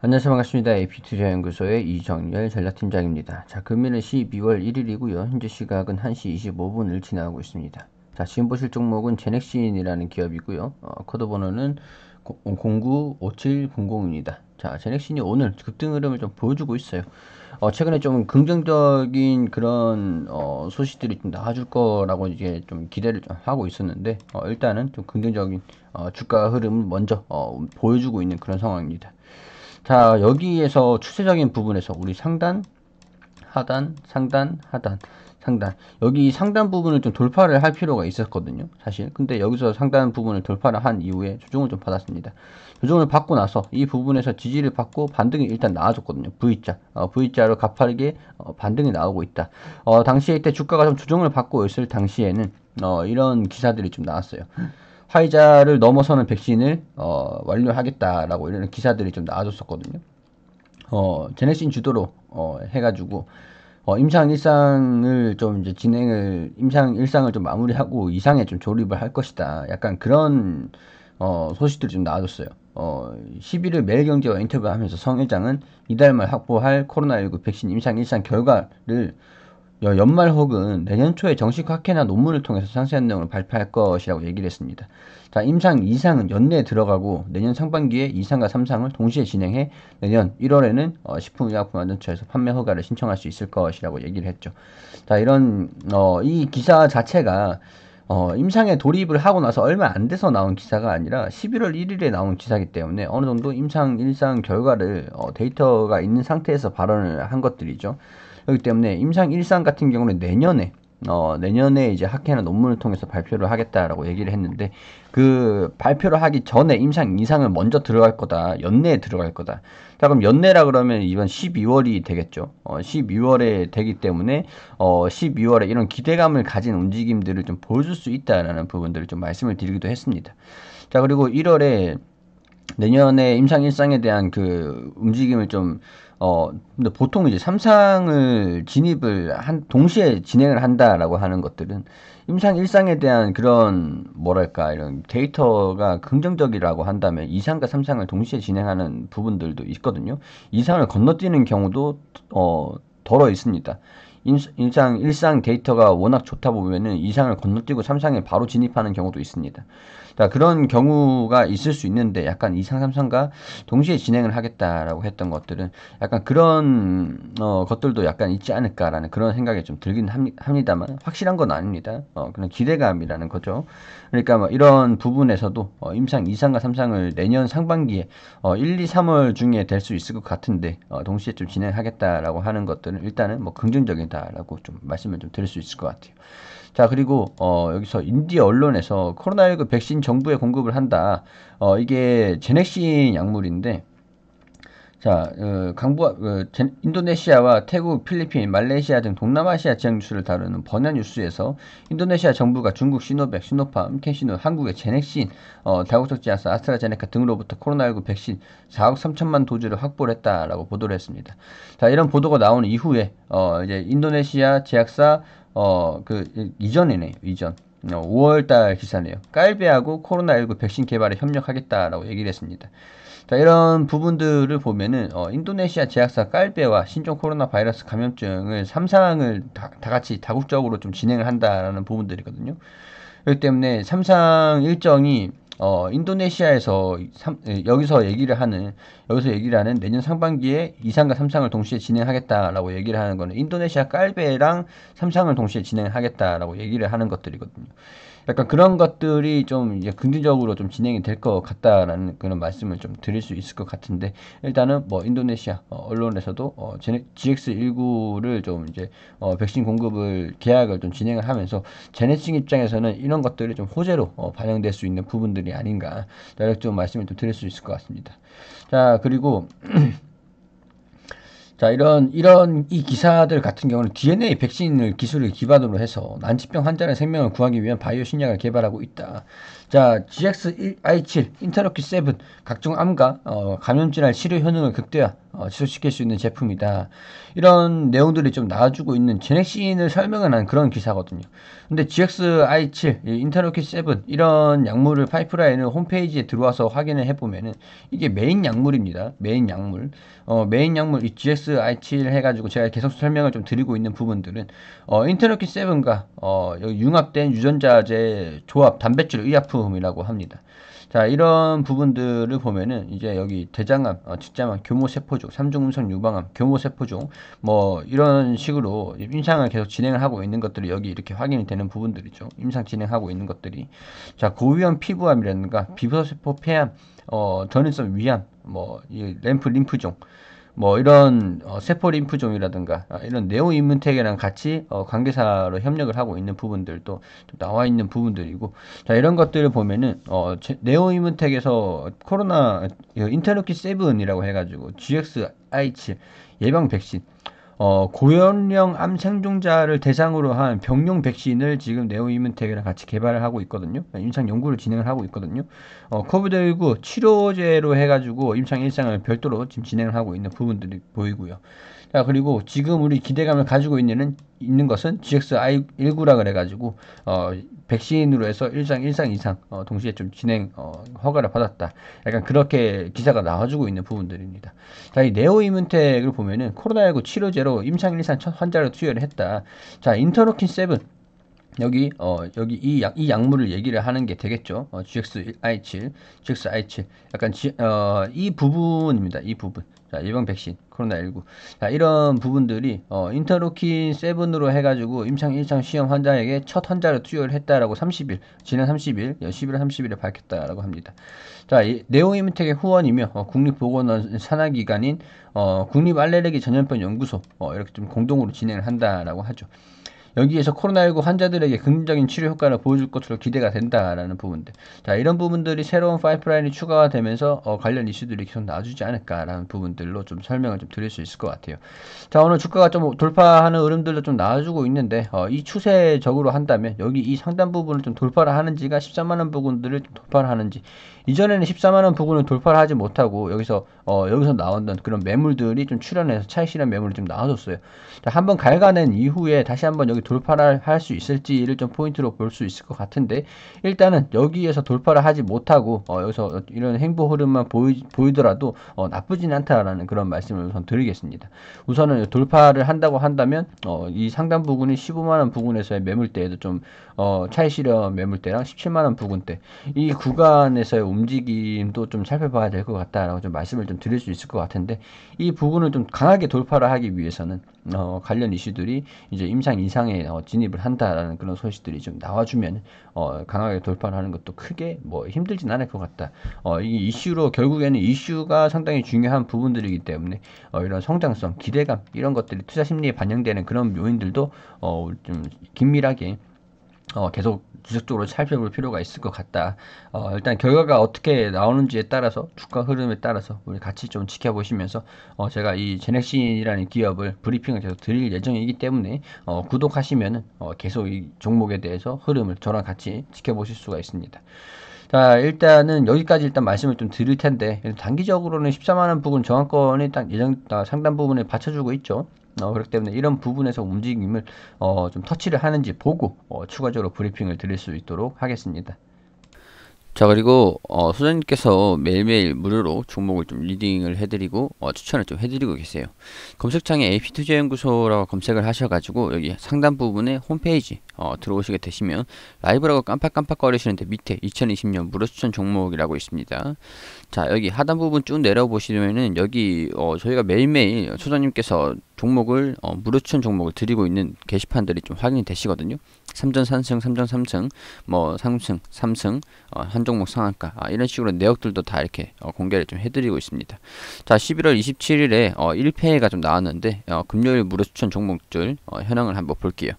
안녕하세요. 반갑습니다. AP투자연구소의 이정열 전략팀장입니다. 자, 금일은 12월 1일이고요. 현재 시각은 1시 25분을 지나고 있습니다. 자, 지금 보실 종목은 제넥신이라는 기업이고요. 코드 번호는 095700입니다. 자, 제넥신이 오늘 급등 흐름을 좀 보여주고 있어요. 최근에 좀 긍정적인 그런 소식들이 좀 나와줄 거라고 이제 좀 기대를 좀 하고 있었는데 일단은 좀 긍정적인 주가 흐름을 먼저 보여주고 있는 그런 상황입니다. 자, 여기에서 추세적인 부분에서 우리 상단, 하단, 상단, 하단, 상단. 여기 상단 부분을 좀 돌파를 할 필요가 있었거든요, 사실. 근데 여기서 상단 부분을 돌파를 한 이후에 조정을 좀 받았습니다. 조정을 받고 나서 이 부분에서 지지를 받고 반등이 일단 나와줬거든요. V자. V자로 가파르게 반등이 나오고 있다. 당시에 이때 주가가 좀 조정을 받고 있을 당시에는 이런 기사들이 좀 나왔어요. 화이자를 넘어서는 백신을 완료하겠다라고 이런 기사들이 좀 나와줬었거든요. 제넥신 주도로 해가지고 임상 일상을 좀 이제 임상 일상을 좀 마무리하고 이상에 좀 조립을 할 것이다. 약간 그런 소식들이 좀 나와줬어요. 11일 매일경제와 인터뷰하면서 성 회장은 이달 말 확보할 코로나19 백신 임상 일상 결과를 연말 혹은 내년 초에 정식 학회나 논문을 통해서 상세한 내용을 발표할 것이라고 얘기를 했습니다. 자, 임상 2상은 연내에 들어가고 내년 상반기에 2상과 3상을 동시에 진행해 내년 1월에는 식품의약품안전처에서 판매 허가를 신청할 수 있을 것이라고 얘기를 했죠. 자, 이 기사 자체가 임상에 돌입을 하고 나서 얼마 안 돼서 나온 기사가 아니라 11월 1일에 나온 기사이기 때문에 어느 정도 임상 일상 결과를 데이터가 있는 상태에서 발언을 한 것들이죠. 그렇기 때문에 임상 일상 같은 경우는 내년에 이제 학회나 논문을 통해서 발표를 하겠다라고 얘기를 했는데 그 발표를 하기 전에 임상 이상을 먼저 들어갈 거다. 연내에 들어갈 거다. 자, 그럼 연내라 그러면 이번 12월이 되겠죠. 12월에 되기 때문에 12월에 이런 기대감을 가진 움직임들을 좀 보여줄 수 있다라는 부분들을 좀 말씀을 드리기도 했습니다. 자, 그리고 1월에 내년에 임상 일상에 대한 그 움직임을 근데 보통 이제 삼상을 동시에 진행을 한다라고 하는 것들은 임상 일상에 대한 그런, 뭐랄까, 이런 데이터가 긍정적이라고 한다면 이상과 삼상을 동시에 진행하는 부분들도 있거든요. 이상을 건너뛰는 경우도, 덜어 있습니다. 일상 데이터가 워낙 좋다 보면은 이상을 건너뛰고 삼상에 바로 진입하는 경우도 있습니다. 자, 그런 경우가 있을 수 있는데 약간 이상 삼상과 동시에 진행을 하겠다라고 했던 것들은 약간 그런 것들도 약간 있지 않을까라는 그런 생각이 좀 들긴 합니다만 확실한 건 아닙니다. 그런 기대감이라는 거죠. 그러니까 뭐 이런 부분에서도 임상 2상과 3상을 내년 상반기에 1, 2, 3월 중에 될 수 있을 것 같은데 동시에 좀 진행하겠다라고 하는 것들은 일단은 뭐 긍정적이다라고 좀 말씀을 좀 드릴 수 있을 것 같아요. 자, 그리고 여기서 인디아 언론에서 코로나19 백신 정부에 공급을 한다. 이게 제넥신 약물인데, 자, 인도네시아와 태국, 필리핀, 말레이시아 등 동남아시아 지역 뉴스를 다루는 번역 뉴스에서 인도네시아 정부가 중국 시노백, 시노팜, 캔시노, 한국의 제넥신, 다국적 제약사 아스트라제네카 등으로부터 코로나19 백신 4억 3천만 도주를 확보를 했다라고 보도를 했습니다. 자, 이런 보도가 나온 이후에 이제 인도네시아 제약사 이전이네요. 이전. 5월달 기사네요. 깔베하고 코로나19 백신 개발에 협력하겠다라고 얘기를 했습니다. 자, 이런 부분들을 보면은 인도네시아 제약사 깔베와 신종 코로나 바이러스 감염증을 3상을 다 같이 다국적으로 좀 진행을 한다라는 부분들이거든요. 그렇기 때문에 3상 일정이 인도네시아에서 여기서 얘기를 하는 내년 상반기에 2상과 3상을 동시에 진행하겠다라고 얘기를 하는 거는 인도네시아 깔베랑 3상을 동시에 진행하겠다라고 얘기를 하는 것들이거든요. 약간 그런 것들이 좀 이제 긍정적으로 좀 진행이 될 것 같다라는 그런 말씀을 좀 드릴 수 있을 것 같은데, 일단은 뭐 인도네시아 언론에서도 GX19를 좀 이제 백신 공급을 계약을 좀 진행을 하면서 제네싱 입장에서는 이런 것들이 좀 호재로 반영될 수 있는 부분들이 아닌가, 이렇게 좀 말씀을 좀 드릴 수 있을 것 같습니다. 자, 그리고 자, 이 기사들 같은 경우는 DNA 백신을 기술을 기반으로 해서 난치병 환자의 생명을 구하기 위한 바이오 신약을 개발하고 있다. 자, GX-I7, 인터로키 7, 각종 암과 감염질환 치료 효능을 극대화, 지속시킬 수 있는 제품이다. 이런 내용들이 좀 나와주고 있는 제넥신을 설명을 한 그런 기사거든요. 근데 GX-i7, 인터로키 7 이런 약물을 파이프라인을 홈페이지에 들어와서 확인을 해보면은 이게 메인 약물입니다. 메인 약물. 메인 약물 이 GX-i7 해가지고 제가 계속 설명을 좀 드리고 있는 부분들은 인터로키 7과 여기 융합된 유전자제 조합 단백질 의약품이라고 합니다. 자, 이런 부분들을 보면은 이제 여기 대장암, 직장암, 교모세포종, 삼중음성 유방암, 교모세포종 뭐 이런 식으로 임상을 계속 진행을 하고 있는 것들이 여기 이렇게 확인이 되는 부분들이죠. 임상 진행하고 있는 것들이. 자, 고위험 피부암이라든가 비서세포 폐암, 전이성 위암, 뭐 이 램프 림프종 뭐 이런 세포 림프종이라든가 이런 네오 인문텍이랑 같이 관계사로 협력을 하고 있는 부분들도 좀 나와 있는 부분들이고, 자 이런 것들을 보면은 네오 인문텍에서 코로나 인터루키 7이라고 해가지고 GXI7 예방 백신 고연령 암 생존자를 대상으로 한 병용 백신을 지금 네오이문텍이랑 같이 개발을 하고 있거든요. 임상 연구를 진행을 하고 있거든요. 코비드19 치료제로 해가지고 임상 일상을 별도로 지금 진행을 하고 있는 부분들이 보이고요. 자, 그리고 지금 우리 기대감을 가지고 있는 것은 GXI19라 그래가지고, 백신으로 해서 일상 2상, 동시에 좀 진행, 허가를 받았다. 약간 그렇게 기사가 나와주고 있는 부분들입니다. 자, 이 네오이문텍을 보면은 코로나19 치료제로 임상 1상 첫 환자를 투여를 했다. 자, 인터로킨 7. 여기 이 약물을 얘기를 하는 게 되겠죠. GXI7. 약간, 이 부분입니다. 이 부분. 자, 예방 백신, 코로나19. 자, 이런 부분들이, 인터로킨 7으로 해가지고 임상 1상 시험 환자에게 첫 환자를 투여를 했다라고 지난 30일, 11월 30일에 밝혔다라고 합니다. 자, 네오이문텍의 후원이며, 국립보건원 산하기관인, 국립알레르기 전염병 연구소, 이렇게 좀 공동으로 진행을 한다라고 하죠. 여기에서 코로나19 환자들에게 긍정적인 치료 효과를 보여줄 것으로 기대가 된다라는 부분들. 자, 이런 부분들이 새로운 파이프라인이 추가가 되면서 관련 이슈들이 계속 나와주지 않을까라는 부분들로 좀 설명을 좀 드릴 수 있을 것 같아요. 자, 오늘 주가가 좀 돌파하는 흐름들도 좀 나와주고 있는데, 이 추세적으로 한다면 여기 이 상단 부분을 좀 돌파를 하는지가 13만원 부분들을 좀 돌파를 하는지, 이전에는 14만원 부분을 돌파를 하지 못하고 여기서 나왔던 그런 매물들이 좀 출현해서 차익 실현 매물이 좀 나와줬어요. 자, 한번 갉아낸 이후에 다시 한번 여기 돌파를 할 수 있을지를 좀 포인트로 볼 수 있을 것 같은데, 일단은 여기에서 돌파를 하지 못하고 여기서 이런 행보 흐름만 보이더라도 나쁘진 않다라는 그런 말씀을 우선 드리겠습니다. 우선은 돌파를 한다고 한다면 이 상단 부분이 15만원 부근에서의 매물대에도 좀 차익 실현 매물대랑 17만원 부근대 이 구간에서의 움직임도 좀 살펴봐야 될 것 같다라고 좀 말씀을 좀 드릴 수 있을 것 같은데, 이 부분을 좀 강하게 돌파를 하기 위해서는 관련 이슈들이 이제 임상 이상에 진입을 한다라는 그런 소식들이 좀 나와주면 강하게 돌파를 하는 것도 크게 뭐 힘들진 않을 것 같다. 이 이슈로 결국에는 이슈가 상당히 중요한 부분들이기 때문에 이런 성장성, 기대감 이런 것들이 투자 심리에 반영되는 그런 요인들도 좀 긴밀하게 계속 지속적으로 살펴볼 필요가 있을 것 같다. 일단 결과가 어떻게 나오는지에 따라서 주가 흐름에 따라서 우리 같이 좀 지켜보시면서 제가 이 제넥신이라는 기업을 브리핑을 계속 드릴 예정이기 때문에 구독하시면은 계속 이 종목에 대해서 흐름을 저랑 같이 지켜보실 수가 있습니다. 자, 일단은 여기까지 일단 말씀을 좀 드릴 텐데, 단기적으로는 14만원 부분 저항권이 딱 상단 부분에 받쳐주고 있죠. 그렇기 때문에 이런 부분에서 움직임을 좀 터치를 하는지 보고 추가적으로 브리핑을 드릴 수 있도록 하겠습니다. 자, 그리고 소장님께서 매일매일 무료로 종목을 좀 리딩을 해드리고 추천을 좀 해드리고 계세요. 검색창에 AP투자연구소라고 검색을 하셔가지고 여기 상단 부분에 홈페이지 들어오시게 되시면 라이브라고 깜빡깜빡거리시는데 밑에 2020년 무료 추천 종목이라고 있습니다. 자, 여기 하단 부분 쭉 내려보시면은 여기 저희가 매일매일 소장님께서 종목을 무료 추천 종목을 드리고 있는 게시판들이 좀 확인이 되시거든요. 3전 3승, 3전 3승, 뭐 3승, 3승, 한 종목 상한가 이런 식으로 내역들도 다 이렇게 공개를 좀 해드리고 있습니다. 자, 11월 27일에 1패가 좀 나왔는데 금요일 무료 추천 종목들 현황을 한번 볼게요.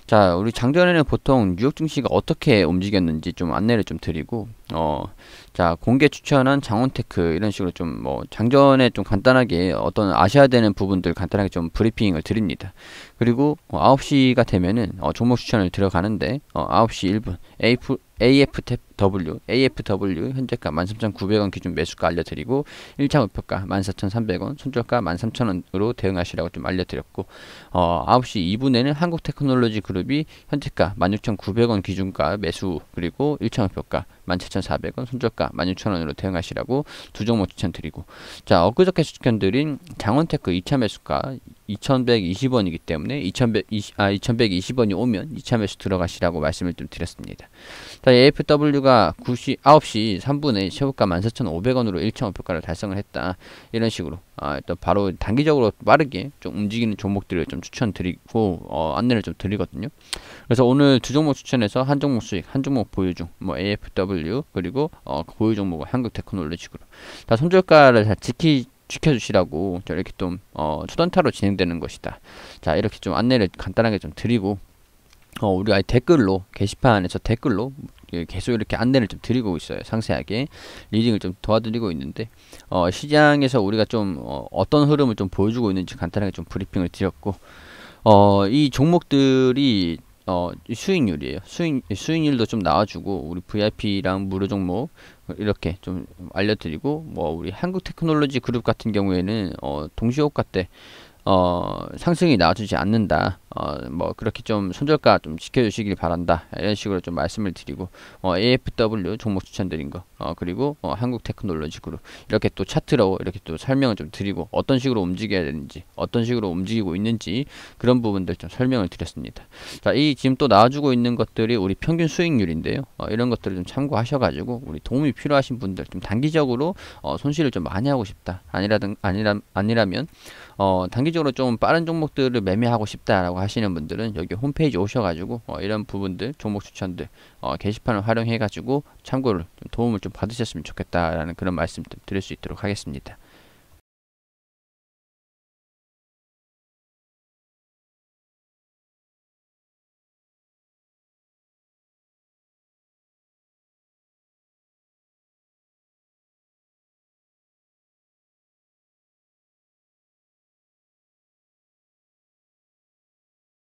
자, 우리 장전에는 보통 뉴욕 증시가 어떻게 움직였는지 좀 안내를 좀 드리고, 자, 공개 추천한 장원테크 이런 식으로 좀 뭐 장전에 좀 간단하게 어떤 아셔야 되는 부분들 간단하게 좀 브리핑을 드립니다. 그리고 9시가 되면은 종목 추천을 들어가는데 9시 1분 AFW 현재가 13,900원 기준 매수가 알려드리고 1차 목표가 14,300원, 손절가 13,000원으로 대응하시라고 좀 알려드렸고 9시 2분에는 한국테크놀로지 그룹이 현재가 16,900원 기준가 매수 그리고 1차 목표가 17,400원, 손절가 16,000원으로 대응하시라고 두 종목 추천드리고 자 엊그저께 추천드린 장원테크 2차 매수가 2,120원이기 때문에 2,120원이 오면 2차 매수 들어가시라고 말씀을 좀 드렸습니다. 자, AFW가 9시 3분에 최고가 14,500원으로 1차 목표가를 달성을 했다. 이런 식으로 일단 바로 단기적으로 빠르게 좀 움직이는 종목들을 좀 추천드리고 안내를 좀 드리거든요. 그래서 오늘 두 종목 추천해서 한 종목 수익, 한 종목 보유 중, 뭐 AFW 그리고 보유 종목은 한국테크놀로지그룹. 다 손절가를 잘 지켜주시라고 이렇게 좀 초단타로 진행되는 것이다. 자 이렇게 좀 안내를 간단하게 좀 드리고 우리 아예 댓글로 게시판에서 댓글로 계속 이렇게 안내를 좀 드리고 있어요. 상세하게 리딩을 좀 도와드리고 있는데 시장에서 우리가 좀 어떤 흐름을 좀 보여주고 있는지 간단하게 좀 브리핑을 드렸고 이 종목들이 수익률이에요. 수익률도 좀 나와주고 우리 VIP랑 무료 종목 이렇게 좀 알려드리고 뭐 우리 한국테크놀로지 그룹 같은 경우에는 동시호가 때 상승이 나와주지 않는다. 뭐 그렇게 좀 손절가 좀 지켜주시길 바란다. 이런 식으로 좀 말씀을 드리고 AFW 종목 추천드린 거 그리고 한국테크놀로지 그룹 이렇게 또 차트로 이렇게 또 설명을 좀 드리고 어떤 식으로 움직여야 되는지 어떤 식으로 움직이고 있는지 그런 부분들 좀 설명을 드렸습니다. 자, 이 지금 또 나와주고 있는 것들이 우리 평균 수익률인데요. 이런 것들을 좀 참고하셔가지고 우리 도움이 필요하신 분들 좀 단기적으로 손실을 좀 많이 하고 싶다. 아니라면 단기적으로 좀 빠른 종목들을 매매하고 싶다라고 하시는 분들은 여기 홈페이지 오셔가지고 이런 부분들 종목 추천들 게시판을 활용해가지고 참고를 좀 도움을 좀 받으셨으면 좋겠다라는 그런 말씀 좀 드릴 수 있도록 하겠습니다.